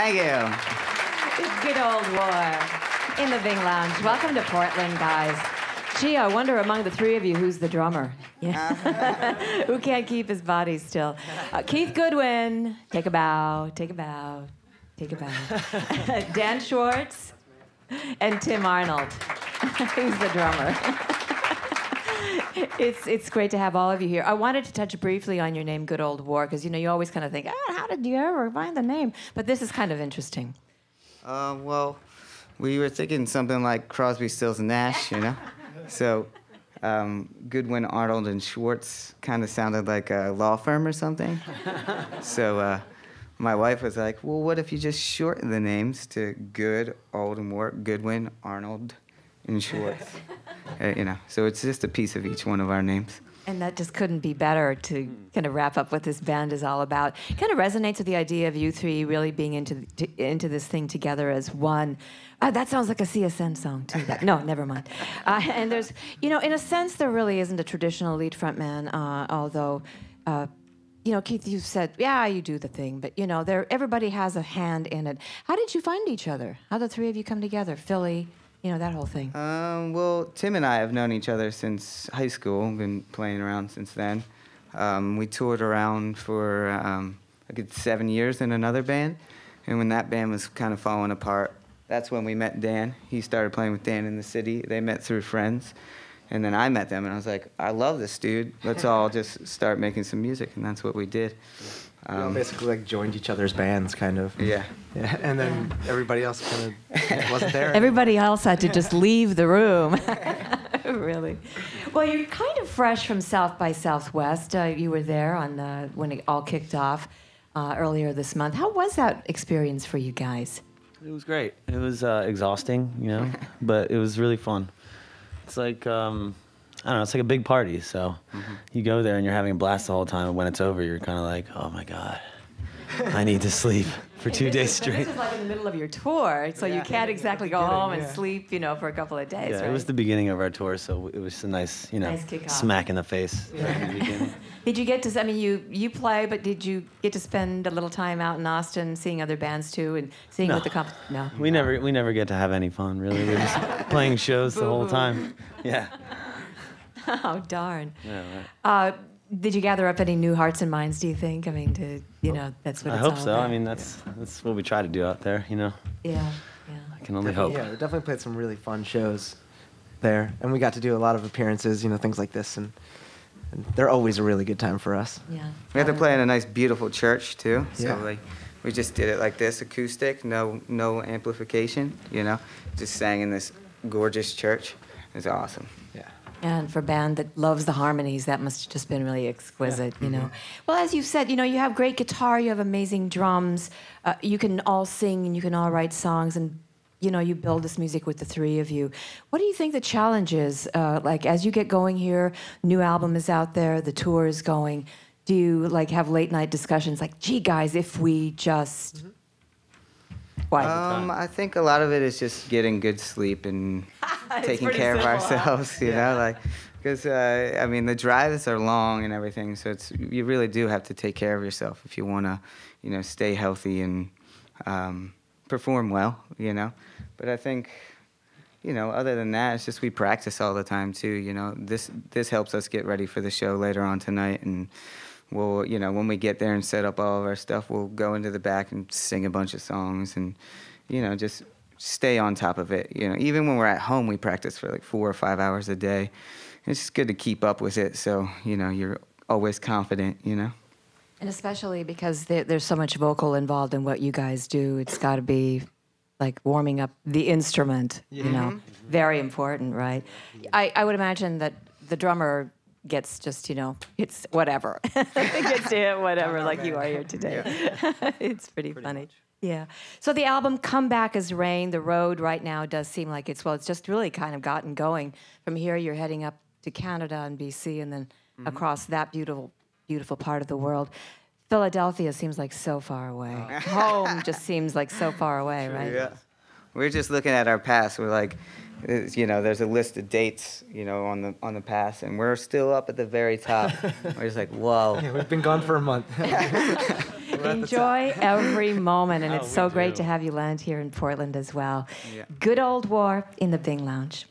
Thank you. It's Good Old War in the Bing Lounge. Welcome to Portland, guys. Gee, I wonder among the three of you who's the drummer. Yeah. Who can't keep his body still? Keith Goodwin, take a bow, take a bow, take a bow. Dan Schwartz and Tim Arnold, who's the drummer. It's great to have all of you here. I wanted to touch briefly on your name, Good Old War, because you always kind of think, how did you ever find the name? But this is kind of interesting. Well, we were thinking something like Crosby, Stills, and Nash, So Goodwin, Arnold, and Schwartz kind of sounded like a law firm or something. So my wife was like, well, what if you just shorten the names to Good, Old, and War, Goodwin, Arnold, and Schwartz. So it's just a piece of each one of our names. And that just couldn't be better to kind of wrap up what this band is all about. Kind of resonates with the idea of you three really being into this thing together as one. That sounds like a CSN song, too. No, never mind. And there's, in a sense, there really isn't a traditional lead frontman, although, Keith, you said, yeah, you do the thing, but, everybody has a hand in it. How did you find each other? How did the three of you come together? Philly, that whole thing. Well, Tim and I have known each other since high school. Been playing around since then. We toured around for a good 7 years in another band, and when that band was kind of falling apart, that's when we met Dan. He started playing with Dan in the city. They met through friends, and then I met them, and I was like, I love this dude. Let's all just start making some music, and that's what we did. We all basically joined each other's bands, kind of. Yeah. And then everybody else kind of wasn't there. Everybody else had to just leave the room. Really. Well, you're kind of fresh from South by Southwest. You were there on when it all kicked off earlier this month. How was that experience for you guys? It was great. It was exhausting, but it was really fun. It's like, I don't know, it's like a big party, so you go there and you're having a blast the whole time, and when it's over, you're kind of like, oh my God, I need to sleep for 2 days straight. This is like in the middle of your tour, so you can't exactly go home and sleep, for a couple of days, Yeah, right? It was the beginning of our tour, so it was a nice, nice kickoff. Smack in the face. Did you get to, you play, but did you get to spend a little time out in Austin seeing other bands too and seeing what the No. We never get to have any fun, really. We're just playing shows the whole time. Yeah. Oh, darn. Yeah, right. Did you gather up any new hearts and minds, do you think? That's what it's all about. I hope so. That's what we try to do out there, Yeah. I can only hope. Yeah, we definitely played some really fun shows there, and we got to do a lot of appearances, things like this, and they're always a really good time for us. Yeah. We had to play in a nice, beautiful church, too. Yeah. So, we just did it like this, acoustic, no amplification, Just sang in this gorgeous church. It was awesome. Yeah. And for a band that loves the harmonies, that must have just been really exquisite, Well, as you said, you have great guitar, you have amazing drums, you can all sing and you can all write songs, and, you build this music with the three of you. What do you think the challenge is? As you get going here, new album is out there, the tour is going, do you, have late night discussions like, gee, guys, if we just... Why? I think a lot of it is just getting good sleep and taking care of ourselves, because the drives are long and everything, so you really do have to take care of yourself if you want to, stay healthy and perform well, But I think, other than that, it's just we practice all the time too, This helps us get ready for the show later on tonight, and we'll, when we get there and set up all of our stuff, we'll go into the back and sing a bunch of songs and, just stay on top of it. Even when we're at home, we practice for 4 or 5 hours a day. It's just good to keep up with it so, you're always confident, And especially because there's so much vocal involved in what you guys do, it's got to be like warming up the instrument, very important, right? I would imagine that the drummer gets just, it's whatever. Gets to hit whatever, like you are here today. Yeah. It's pretty funny. Much. Yeah. So the album Come Back as Rain, the road right now does seem like it's just really kind of gotten going. From here, you're heading up to Canada and BC and then across that beautiful, beautiful part of the world. Philadelphia seems like so far away. Home just seems like so far away, right? Yeah. We're just looking at our past. We're like, there's a list of dates, on the pass, and we're still up at the very top. We're just like, whoa. Yeah, we've been gone for a month. Enjoy every moment, and Oh, it's we so great do. to have you land here in Portland as well. Yeah. Good Old War in the Bing Lounge.